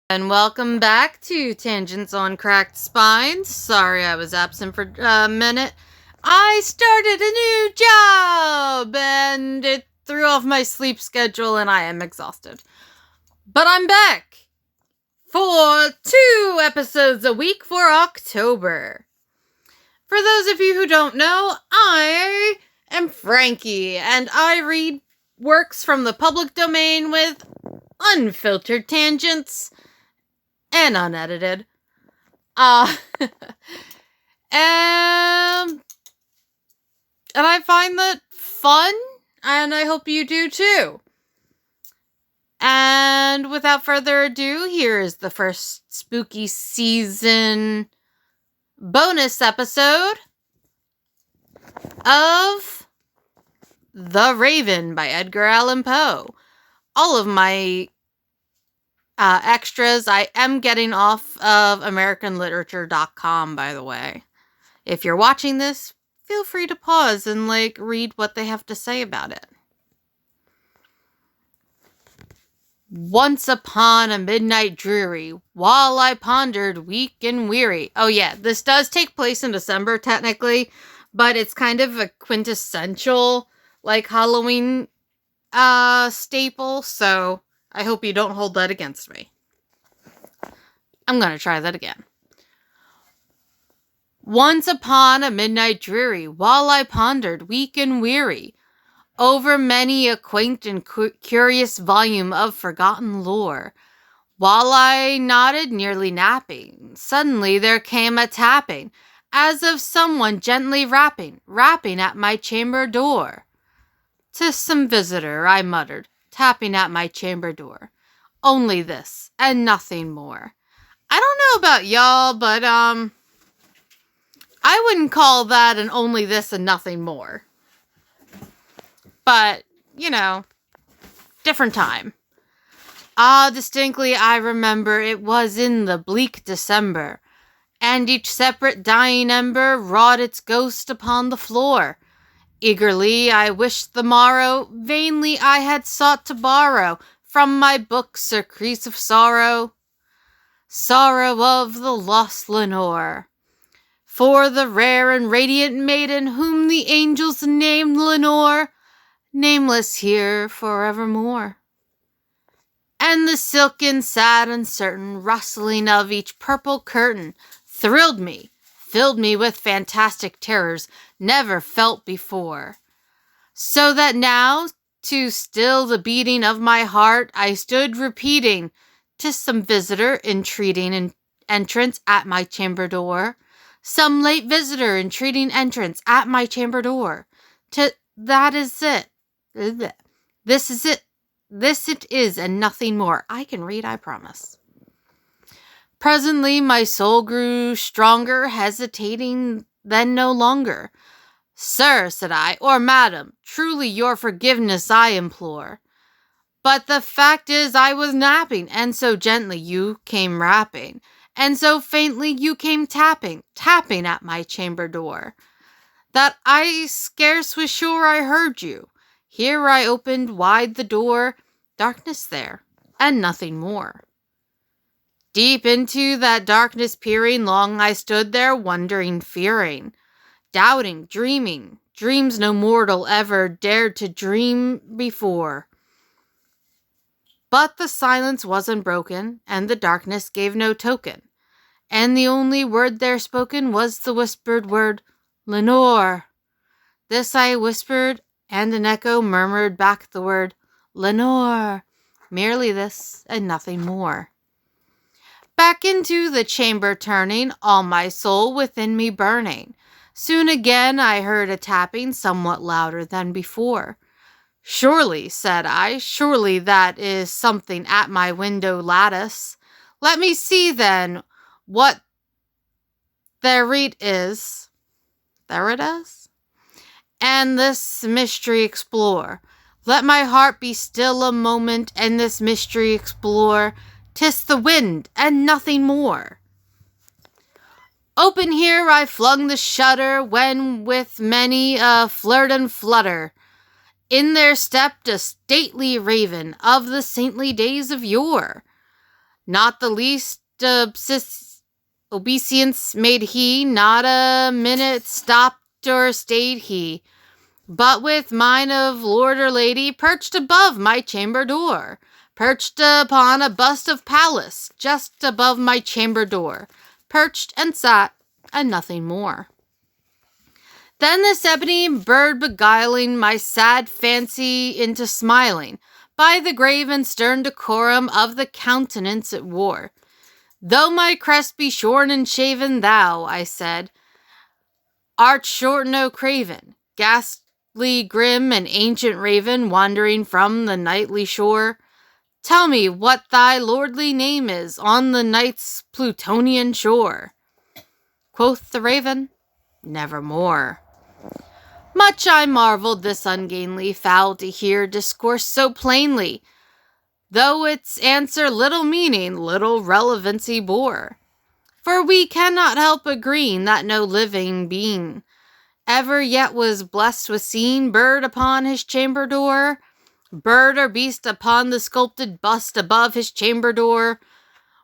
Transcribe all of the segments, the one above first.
And welcome back to Tangents on Cracked Spines. Sorry I was absent for a minute. I started a new job and it threw off my sleep schedule and I am exhausted. But I'm back for 2 episodes a week for October. For those of you who don't know, I am Frankie and I read works from the public domain with unfiltered tangents and unedited. And I find that fun, and I hope you do too. And without further ado, here is the first spooky season bonus episode of The Raven by Edgar Allan Poe. All of my extras I am getting off of AmericanLiterature.com, by the way. If you're watching this, feel free to pause and, read what they have to say about it. Once upon a midnight dreary, while I pondered weak and weary. Oh yeah, this does take place in December, technically, but it's kind of a quintessential, Halloween, staple, so I hope you don't hold that against me. I'm gonna try that again. Once upon a midnight dreary, while I pondered, weak and weary, over many a quaint and curious volume of forgotten lore, while I nodded, nearly napping, suddenly there came a tapping, as of someone gently rapping at my chamber door. "'Tis some visitor," I muttered, tapping at my chamber door. "Only this, and nothing more." I don't know about y'all, but, I wouldn't call that an only this and nothing more. But, different time. Distinctly I remember it was in the bleak December, and each separate dying ember wrought its ghost upon the floor. Eagerly I wished the morrow, vainly I had sought to borrow from my book surcease of sorrow of the lost Lenore. For the rare and radiant maiden whom the angels named Lenore, nameless here forevermore. And the silken, sad, uncertain rustling of each purple curtain thrilled me, filled me with fantastic terrors never felt before. So that now, to still the beating of my heart, I stood repeating, "'Tis some visitor entreating an entrance at my chamber door. Some late visitor entreating entrance at my chamber door. That is it. This is it. This it is, and nothing more." I can read, I promise. Presently my soul grew stronger, hesitating then no longer. "Sir," said I, "or madam, truly your forgiveness I implore. But the fact is I was napping, and so gently you came rapping, and so faintly you came tapping at my chamber door, that I scarce was sure I heard you. Here I opened wide the door, darkness there, and nothing more. Deep into that darkness peering, long I stood there, wondering, fearing, doubting, dreaming, dreams no mortal ever dared to dream before. But the silence was unbroken, and the darkness gave no token, and the only word there spoken was the whispered word, "Lenore." This I whispered, and an echo murmured back the word, "Lenore." Merely this, and nothing more. Back into the chamber turning, all my soul within me burning. Soon again I heard a tapping, somewhat louder than before. "Surely," said I, "surely that is something at my window lattice. Let me see, then, what there it is. There it is. And this mystery explore. Let my heart be still a moment, and this mystery explore. 'Tis the wind, and nothing more." Open here I flung the shutter, when with many a flirt and flutter, in there stepped a stately raven of the saintly days of yore. Not the least obeisance made he, not a minute stopped or stayed he, but with mine of lord or lady perched above my chamber door, perched upon a bust of Pallas, just above my chamber door, perched and sat, and nothing more. Then this ebony bird beguiling my sad fancy into smiling, by the grave and stern decorum of the countenance it wore. Though my crest be shorn and shaven, thou, I said, art short no craven, ghastly grim and ancient raven, wandering from the nightly shore. Tell me what thy lordly name is on the night's Plutonian shore. Quoth the raven, nevermore. Much I marveled this ungainly fowl to hear discourse so plainly, though its answer little meaning, little relevancy bore. For we cannot help agreeing that no living being ever yet was blessed with seeing bird upon his chamber door, bird or beast upon the sculpted bust above his chamber door,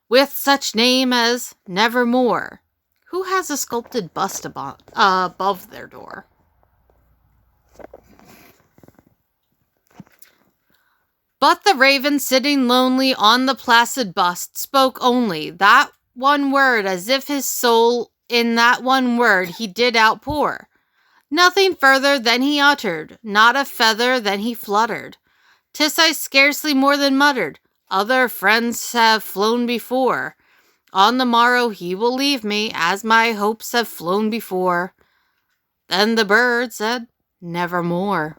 with such name as Nevermore. Who has a sculpted bust above their door? But the raven, sitting lonely on the placid bust, spoke only that one word, as if his soul in that one word he did outpour. Nothing further than he uttered, not a feather than he fluttered. 'Tis I scarcely more than muttered, other friends have flown before. On the morrow he will leave me, as my hopes have flown before. Then the bird said, nevermore.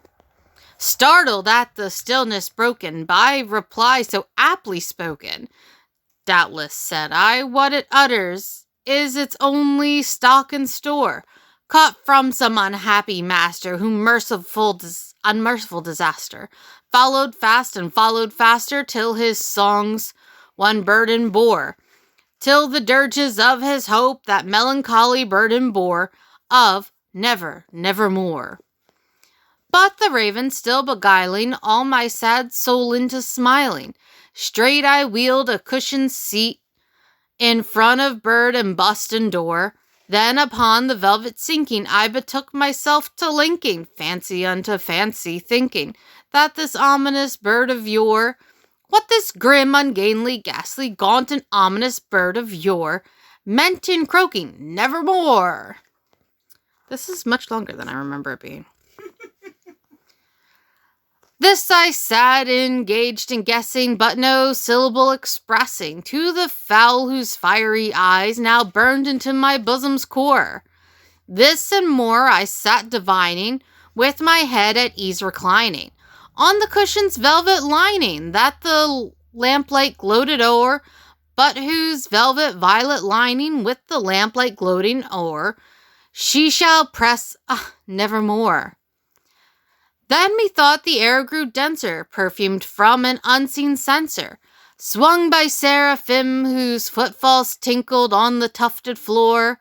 Startled at the stillness broken by reply so aptly spoken, doubtless, said I, what it utters is its only stock and store, caught from some unhappy master whom unmerciful disaster followed fast and followed faster till his songs one burden bore, till the dirges of his hope that melancholy burden bore of nevermore. But the raven, still beguiling all my sad soul into smiling, straight I wheeled a cushioned seat in front of bird and bust and door. Then upon the velvet sinking, I betook myself to linking fancy unto fancy, thinking that this ominous bird of yore, what this grim, ungainly, ghastly, gaunt, and ominous bird of yore meant in croaking nevermore. This is much longer than I remember it being. This I sat engaged in guessing, but no syllable expressing to the fowl whose fiery eyes now burned into my bosom's core. This and more I sat divining, with my head at ease reclining, on the cushion's velvet lining that the lamplight gloated o'er, but whose velvet violet lining with the lamplight gloating o'er, she shall press, nevermore. Then methought the air grew denser, perfumed from an unseen censer, swung by seraphim whose footfalls tinkled on the tufted floor.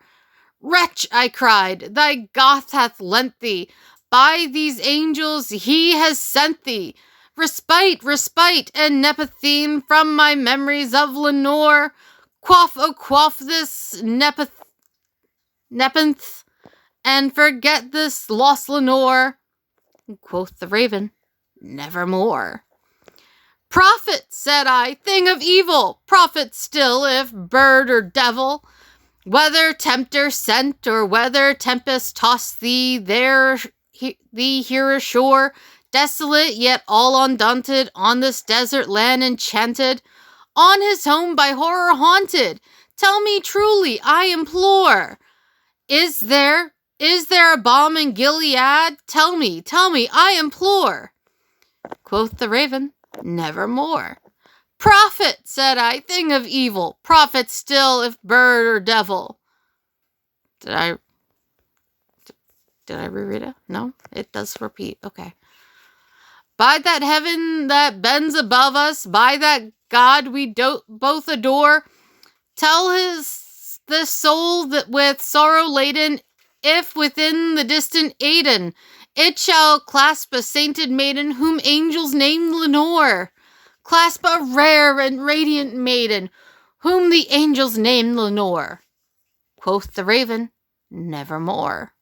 Wretch, I cried, thy Goth hath lent thee, by these angels he has sent thee, respite, and Nepothine from my memories of Lenore. Quaff this Nepenthe, and forget this lost Lenore. Quoth the raven, nevermore. Prophet, said I, thing of evil, prophet still, if bird or devil, whether tempter sent, or whether tempest tossed thee here ashore, desolate yet all undaunted, on this desert land enchanted, on his home by horror haunted. Tell me truly, I implore, is there a balm in Gilead? Tell me, I implore. Quoth the raven, nevermore. Prophet, said I, thing of evil, prophet still, if bird or devil. Did I reread it? No, it does repeat. Okay. By that heaven that bends above us, by that God we both adore, tell this soul that with sorrow laden, if within the distant Aidenn, it shall clasp a sainted maiden whom angels name Lenore. Clasp a rare and radiant maiden, whom the angels named Lenore. Quoth the raven, nevermore.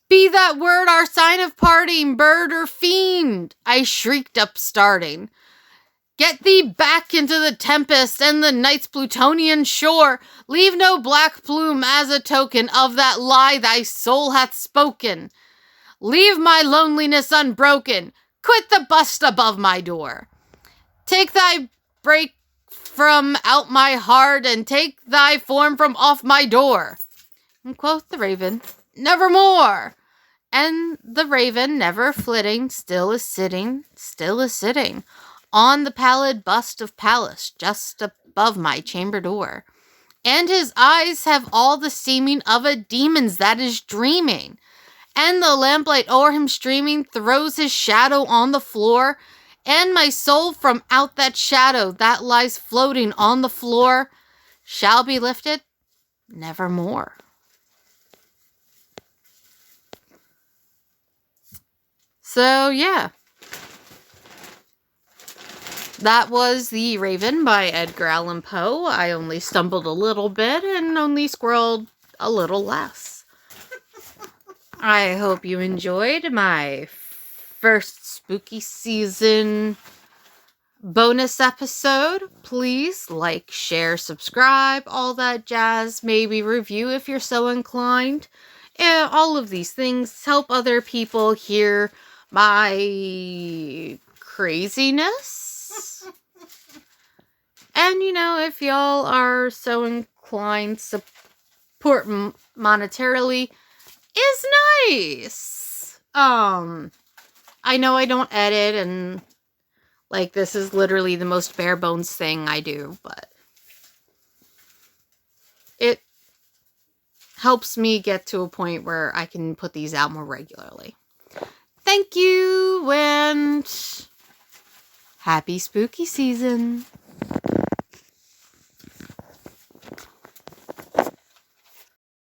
Be that word our sign of parting, bird or fiend, I shrieked upstarting. Get thee back into the tempest and the night's Plutonian shore. Leave no black plume as a token of that lie thy soul hath spoken. Leave my loneliness unbroken. Quit the bust above my door. Take thy break from out my heart and take thy form from off my door. And quoth the raven, nevermore. And the raven, never flitting, still is sitting, on the pallid bust of Pallas, just above my chamber door. And his eyes have all the seeming of a demon's that is dreaming. And the lamplight o'er him streaming throws his shadow on the floor. And my soul from out that shadow that lies floating on the floor shall be lifted nevermore. So, yeah. That was The Raven by Edgar Allan Poe. I only stumbled a little bit and only squirreled a little less. I hope you enjoyed my first spooky season bonus episode. Please like, share, subscribe, all that jazz. Maybe review if you're so inclined. And all of these things help other people hear my craziness. And, if y'all are so inclined, support monetarily is nice. I know I don't edit, and, this is literally the most bare bones thing I do, but it helps me get to a point where I can put these out more regularly. Thank you, and happy spooky season.